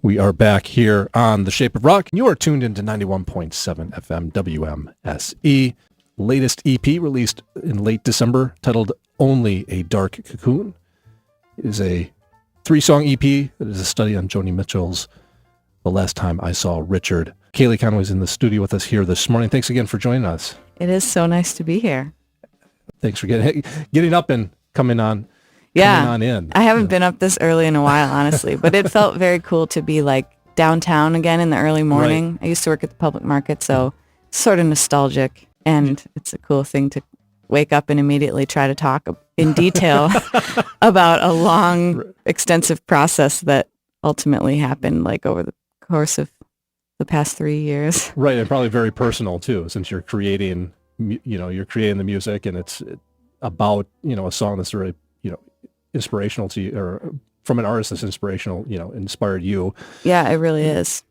We are back here on The Shape of Rock. You are tuned into 91.7 FM WMSE. Latest EP released in late December titled Only a Dark Cocoon. It is a 3-song EP that is a study on Joni Mitchell's The Last Time I Saw Richard. Caley Conway is in the studio with us here this morning. Thanks again for joining us. It is so nice to be here. Thanks for getting up and coming on. Yeah, coming on in. I haven't been up this early in a while, honestly, but it felt very cool to be like downtown again in the early morning. Right. I used to work at the public market, so it's sort of nostalgic, and it's a cool thing to wake up and immediately try to talk in detail about a long, extensive process that ultimately happened like over the course of the past 3 years. Right, and probably very personal too, since you're creating, you're creating the music, and it's about, a song that's very, inspirational to you, or from an artist that's inspirational, inspired you. Yeah, it really is.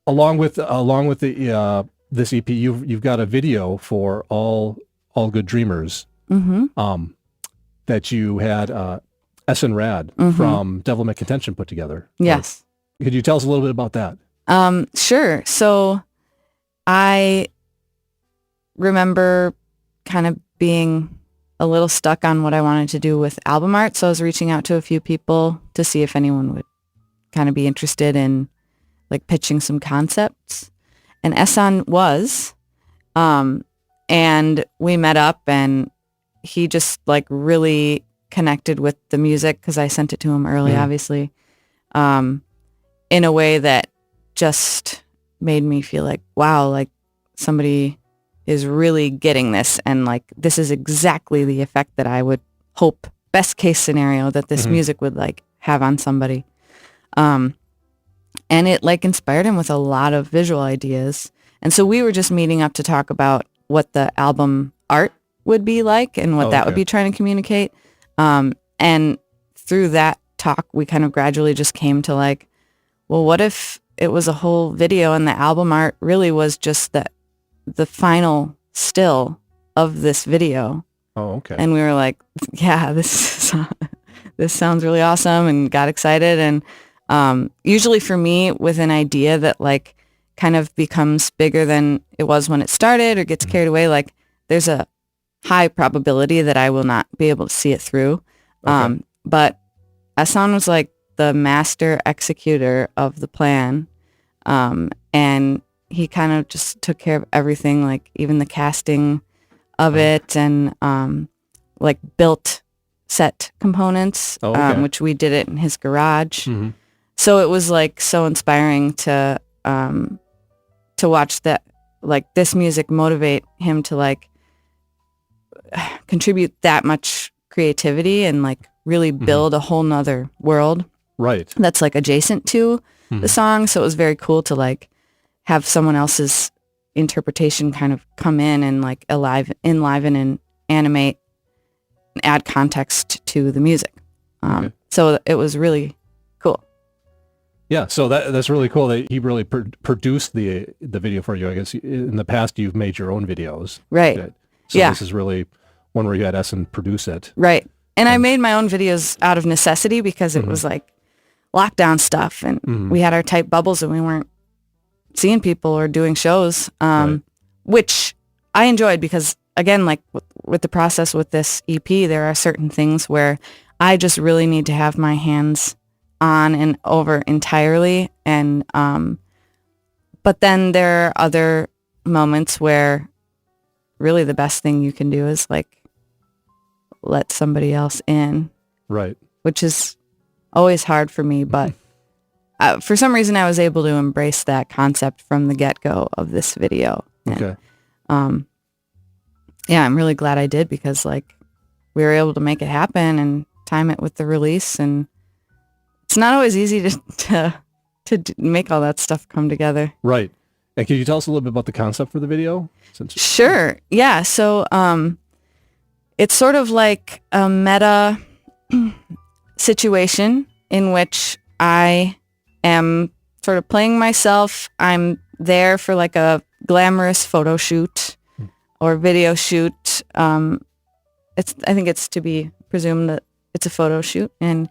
Along with the this EP, you've got a video for All Good Dreamers, that you had Ehson Rad from Devil May Contention put together. Yes. Could you tell us a little bit about that? Sure. So I remember kind of being a little stuck on what I wanted to do with album art. So I was reaching out to a few people to see if anyone would kind of be interested in like pitching some concepts. And Ehson was, and we met up, and he just like really connected with the music because I sent it to him early, obviously, in a way that just made me feel like, wow, like somebody is really getting this, and like this is exactly the effect that I would hope, best case scenario, that this music would like have on somebody. And it like inspired him with a lot of visual ideas. And so we were just meeting up to talk about what the album art would be like and what that would be trying to communicate. And through that talk, we kind of gradually just came to like, well, what if it was a whole video and the album art really was just the final still of this video. Oh, okay. And we were like, yeah, this sounds really awesome, and got excited. And usually for me, with an idea that like kind of becomes bigger than it was when it started or gets carried away, like there's a high probability that I will not be able to see it through. Okay. But Ehson was like the master executor of the plan. And he kind of just took care of everything, like even the casting of it, and like built set components, which we did it in his garage. So it was like so inspiring to watch that, like this music motivate him to like contribute that much creativity and like really build a whole nother world. Right. That's like adjacent to the song. So it was very cool to like have someone else's interpretation kind of come in and like enliven and animate and add context to the music. So it was really cool. Yeah, so that's really cool that he really produced the video for you. I guess in the past you've made your own videos. Right. So this is really one where you had Ehson produce it. Right. And I made my own videos out of necessity because it was like lockdown stuff, and we had our tight bubbles and we weren't seeing people or doing shows, which I enjoyed because, again, like with the process with this EP, there are certain things where I just really need to have my hands on and over entirely. And but then there are other moments where really the best thing you can do is like let somebody else in. Right. Which is always hard for me, but for some reason I was able to embrace that concept from the get-go of this video. Okay. And, yeah, I'm really glad I did, because like we were able to make it happen and time it with the release, and it's not always easy to make all that stuff come together. Right. And can you tell us a little bit about the concept for the video? Sure. Yeah. So it's sort of like a meta situation in which I am sort of playing myself. I'm there for like a glamorous photo shoot or video shoot. I think it's to be presumed that it's a photo shoot, and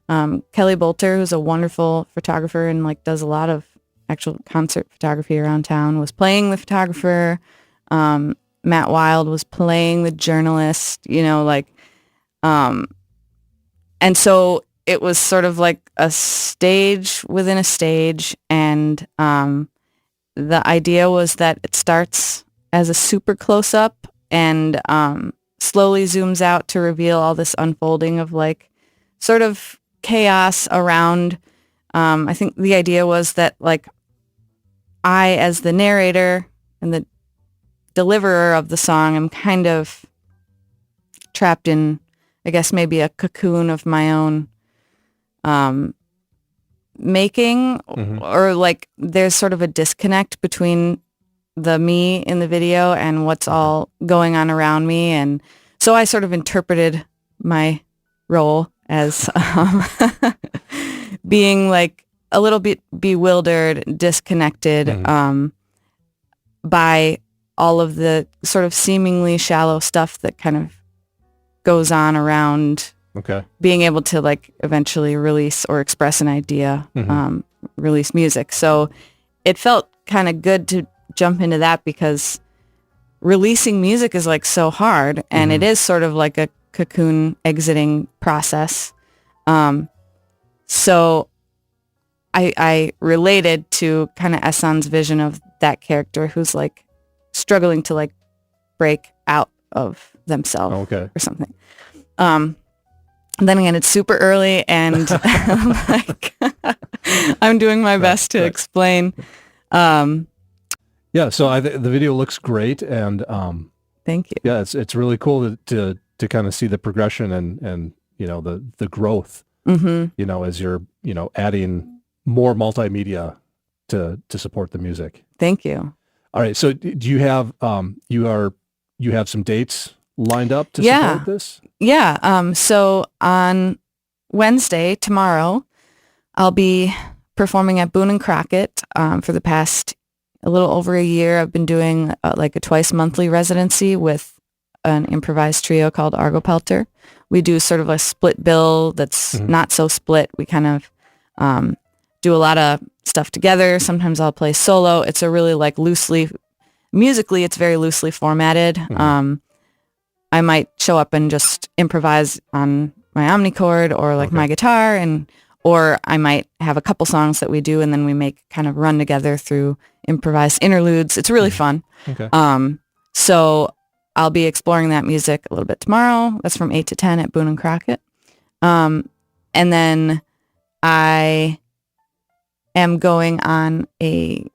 Kelly Bolter, who's a wonderful photographer and like does a lot of actual concert photography around town, was playing the photographer. Matt Wild was playing the journalist, and so it was sort of like a stage within a stage. And the idea was that it starts as a super close up and slowly zooms out to reveal all this unfolding of like sort of chaos around. I think the idea was that like I, as the narrator and the deliverer of the song, am kind of trapped in, I guess, maybe a cocoon of my own making, or like there's sort of a disconnect between the me in the video and what's all going on around me. And so I sort of interpreted my role as being like a little bit bewildered, disconnected by all of the sort of seemingly shallow stuff that kind of goes on around being able to like eventually release or express an idea, release music. So it felt kind of good to jump into that because releasing music is like so hard, and it is sort of like a cocoon exiting process. So I related to kind of Ehson's vision of that character who's like struggling to like break out of themselves or something. And then again, it's super early, and like I'm doing my best to explain. Yeah, so the video looks great, and thank you. Yeah, it's really cool to kind of see the progression and the growth. As you're adding more multimedia to support the music. Thank you. All right, so do you have you have some dates lined up to support this? Yeah. So on Wednesday, tomorrow, I'll be performing at Boone and Crockett. For the past a little over a year, I've been doing like a twice monthly residency with an improvised trio called Argo Pelter. We do sort of a split bill that's not so split. We kind of do a lot of stuff together. Sometimes I'll play solo. It's a really like musically, it's very loosely formatted. I might show up and just improvise on my omnichord or like my guitar, or I might have a couple songs that we do and then we make kind of run together through improvised interludes. It's really fun. So I'll be exploring that music a little bit tomorrow. That's from 8 to 10 at Boone and Crockett. And then I am going on a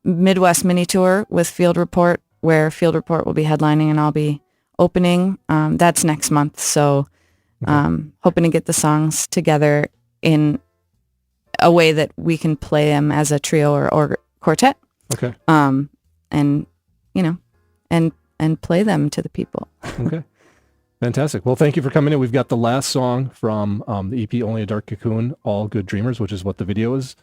Midwest mini tour with Field Report, where Field Report will be headlining and I'll be opening. That's next month. So hoping to get the songs together in a way that we can play them as a trio or quartet. And play them to the people. Fantastic. Well, thank you for coming in. We've got the last song from the EP, Only a Dark Cocoon, All Good Dreamers, which is what the video is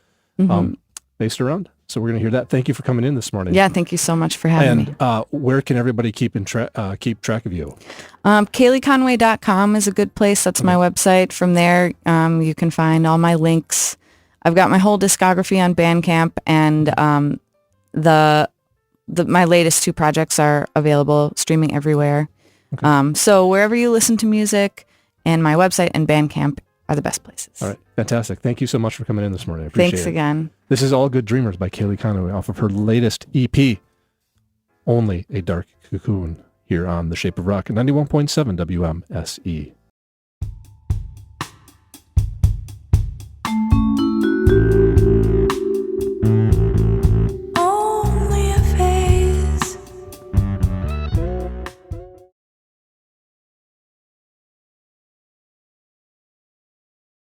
based around. So we're going to hear that. Thank you for coming in this morning. Yeah, thank you so much for having me. And where can everybody keep track of you? CaleyConway.com is a good place. That's my website. From there, you can find all my links. I've got my whole discography on Bandcamp, and my latest 2 projects are available streaming everywhere. So wherever you listen to music, and my website and Bandcamp are the best places. All right. Fantastic. Thank you so much for coming in this morning. I appreciate it. Thanks again. This is All Good Dreamers by Caley Conway off of her latest EP, Only a Dark Cocoon, here on The Shape of Rock at 91.7 WMSE.